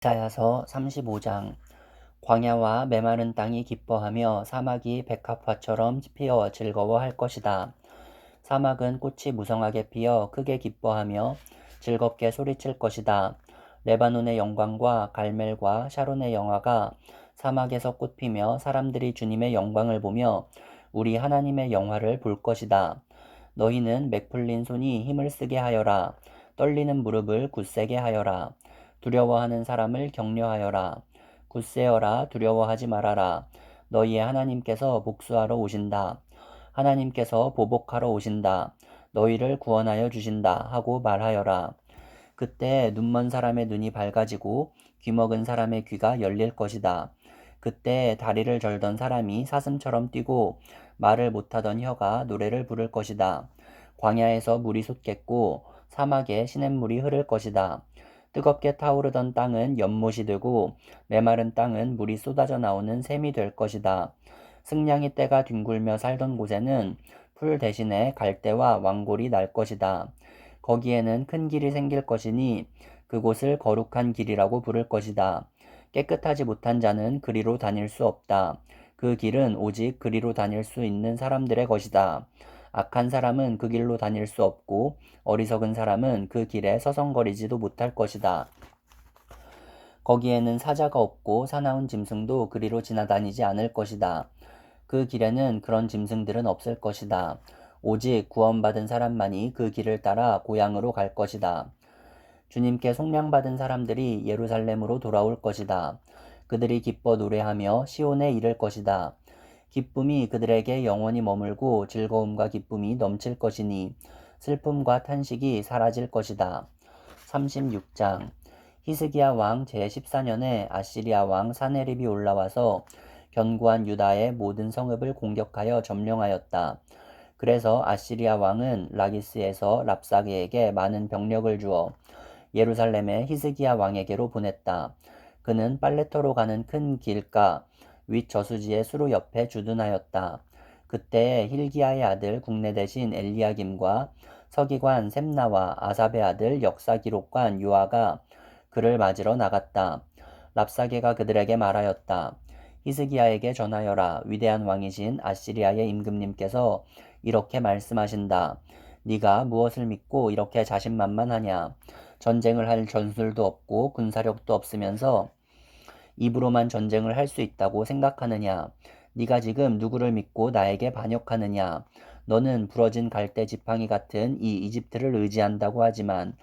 이사야서 35장. 광야와 메마른 땅이 기뻐하며 사막이 백합화처럼 피어 즐거워할 것이다. 사막은 꽃이 무성하게 피어 크게 기뻐하며 즐겁게 소리칠 것이다. 레바논의 영광과 갈멜과 샤론의 영화가 사막에서 꽃피며 사람들이 주님의 영광을 보며 우리 하나님의 영화를 볼 것이다. 너희는 맥풀린 손이 힘을 쓰게 하여라. 떨리는 무릎을 굳세게 하여라. 두려워하는 사람을 격려하여라. 굳세어라. 두려워하지 말아라. 너희의 하나님께서 복수하러 오신다. 하나님께서 보복하러 오신다. 너희를 구원하여 주신다 하고 말하여라. 그때 눈먼 사람의 눈이 밝아지고 귀먹은 사람의 귀가 열릴 것이다. 그때 다리를 절던 사람이 사슴처럼 뛰고 말을 못하던 혀가 노래를 부를 것이다. 광야에서 물이 솟겠고 사막에 시냇물이 흐를 것이다. 뜨겁게 타오르던 땅은 연못이 되고 메마른 땅은 물이 쏟아져 나오는 샘이 될 것이다. 승냥이 떼가 뒹굴며 살던 곳에는 풀 대신에 갈대와 왕골이 날 것이다. 거기에는 큰 길이 생길 것이니 그곳을 거룩한 길이라고 부를 것이다. 깨끗하지 못한 자는 그리로 다닐 수 없다. 그 길은 오직 그리로 다닐 수 있는 사람들의 것이다. 악한 사람은 그 길로 다닐 수 없고 어리석은 사람은 그 길에 서성거리지도 못할 것이다. 거기에는 사자가 없고 사나운 짐승도 그리로 지나다니지 않을 것이다. 그 길에는 그런 짐승들은 없을 것이다. 오직 구원받은 사람만이 그 길을 따라 고향으로 갈 것이다. 주님께 속량받은 사람들이 예루살렘으로 돌아올 것이다. 그들이 기뻐 노래하며 시온에 이를 것이다. 기쁨이 그들에게 영원히 머물고 즐거움과 기쁨이 넘칠 것이니 슬픔과 탄식이 사라질 것이다. 36장. 히스기야 왕 제14년에 아시리아 왕 사네립이 올라와서 견고한 유다의 모든 성읍을 공격하여 점령하였다. 그래서 아시리아 왕은 라기스에서 랍사게에게 많은 병력을 주어 예루살렘의 히스기야 왕에게로 보냈다. 그는 빨래터로 가는 큰 길가 윗 저수지의 수로 옆에 주둔하였다. 그때 힐기야의 아들 국내 대신 엘리야김과 서기관 셈나와 아삽의 아들 역사기록관 요아가 그를 맞으러 나갔다. 랍사게가 그들에게 말하였다. 히스기야에게 전하여라. 위대한 왕이신 아시리아의 임금님께서 이렇게 말씀하신다. 네가 무엇을 믿고 이렇게 자신만만하냐? 전쟁을 할 전술도 없고 군사력도 없으면서 입으로만 전쟁을 할 수 있다고 생각하느냐? 네가 지금 누구를 믿고 나에게 반역하느냐? 너는 부러진 갈대 지팡이 같은 이 이집트를 의지한다고 하지만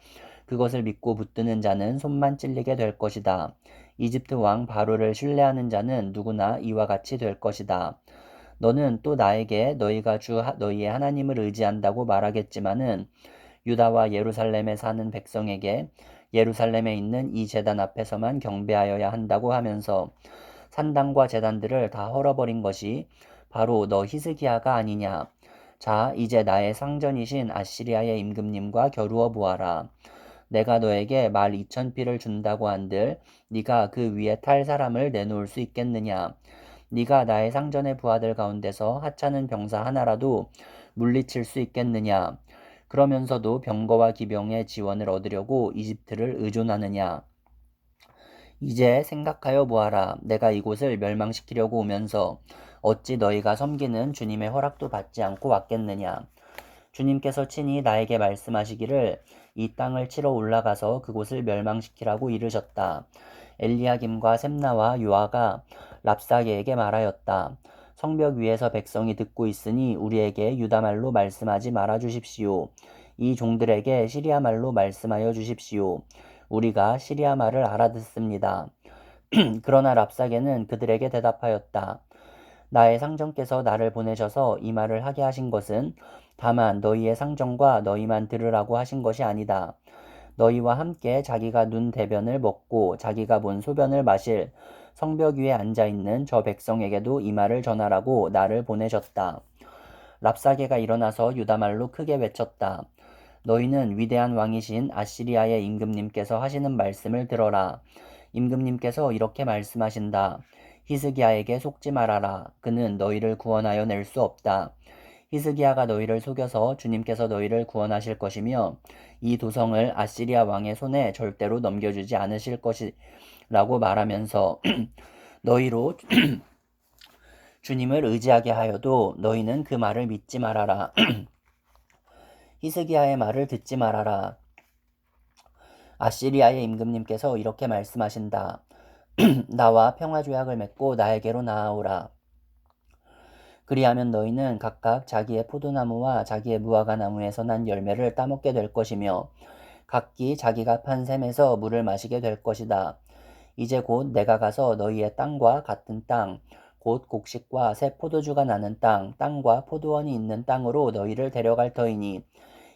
그것을 믿고 붙드는 자는 손만 찔리게 될 것이다. 이집트 왕 바로를 신뢰하는 자는 누구나 이와 같이 될 것이다. 너는 또 나에게 너희가 너희의 하나님을 의지한다고 말하겠지만은 유다와 예루살렘에 사는 백성에게 예루살렘에 있는 이 제단 앞에서만 경배하여야 한다고 하면서 산당과 제단들을 다 헐어버린 것이 바로 너 히스기야가 아니냐. 자, 이제 나의 상전이신 아시리아의 임금님과 겨루어 보아라. 내가 너에게 말 2,000피를 준다고 한들 네가 그 위에 탈 사람을 내놓을 수 있겠느냐. 네가 나의 상전의 부하들 가운데서 하찮은 병사 하나라도 물리칠 수 있겠느냐. 그러면서도 병거와 기병의 지원을 얻으려고 이집트를 의존하느냐. 이제 생각하여 보아라. 내가 이곳을 멸망시키려고 오면서 어찌 너희가 섬기는 주님의 허락도 받지 않고 왔겠느냐. 주님께서 친히 나에게 말씀하시기를 이 땅을 치러 올라가서 그곳을 멸망시키라고 이르셨다. 엘리야김과 셈나와 요아가 랍사게에게 말하였다. 성벽 위에서 백성이 듣고 있으니 우리에게 유다말로 말씀하지 말아 주십시오. 이 종들에게 시리아말로 말씀하여 주십시오. 우리가 시리아 말을 알아듣습니다. 그러나 랍사게는 그들에게 대답하였다. 나의 상전께서 나를 보내셔서 이 말을 하게 하신 것은 다만 너희의 상전과 너희만 들으라고 하신 것이 아니다. 너희와 함께 자기가 눈 대변을 먹고 자기가 본 소변을 마실 성벽 위에 앉아있는 저 백성에게도 이 말을 전하라고 나를 보내셨다. 랍사게가 일어나서 유다말로 크게 외쳤다. 너희는 위대한 왕이신 아시리아의 임금님께서 하시는 말씀을 들어라. 임금님께서 이렇게 말씀하신다. 히스기야에게 속지 말아라. 그는 너희를 구원하여 낼 수 없다. 히스기야가 너희를 속여서 주님께서 너희를 구원하실 것이며 이 도성을 아시리아 왕의 손에 절대로 넘겨주지 않으실 것이라고 말하면서 너희로 주님을 의지하게 하여도 너희는 그 말을 믿지 말아라. 히스기야의 말을 듣지 말아라. 아시리아의 임금님께서 이렇게 말씀하신다. 나와 평화조약을 맺고 나에게로 나아오라. 그리하면 너희는 각각 자기의 포도나무와 자기의 무화과 나무에서 난 열매를 따먹게 될 것이며 각기 자기가 판 샘에서 물을 마시게 될 것이다. 이제 곧 내가 가서 너희의 땅과 같은 땅, 곧 곡식과 새 포도주가 나는 땅과 포도원이 있는 땅으로 너희를 데려갈 터이니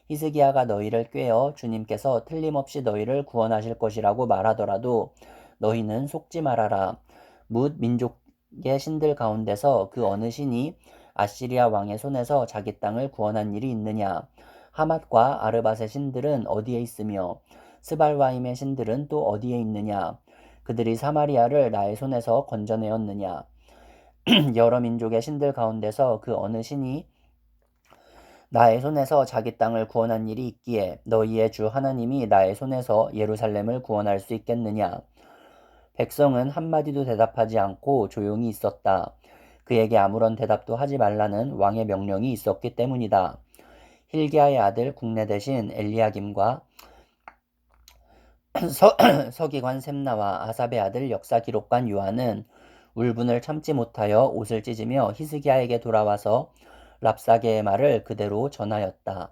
히스기야가 너희를 꾀어 주님께서 틀림없이 너희를 구원하실 것이라고 말하더라도 너희는 속지 말아라. 뭇 민족의 신들 가운데서 그 어느 신이 아시리아 왕의 손에서 자기 땅을 구원한 일이 있느냐? 하맛과 아르밧의 신들은 어디에 있으며 스발와임의 신들은 또 어디에 있느냐? 그들이 사마리아를 나의 손에서 건져내었느냐? 여러 민족의 신들 가운데서 그 어느 신이 나의 손에서 자기 땅을 구원한 일이 있기에 너희의 주 하나님이 나의 손에서 예루살렘을 구원할 수 있겠느냐? 백성은 한마디도 대답하지 않고 조용히 있었다. 그에게 아무런 대답도 하지 말라는 왕의 명령이 있었기 때문이다. 힐기야의 아들 국내 대신 엘리야김과 서기관 셈나와 아삽의 아들 역사기록관 요한은 울분을 참지 못하여 옷을 찢으며 히스기야에게 돌아와서 랍사게의 말을 그대로 전하였다.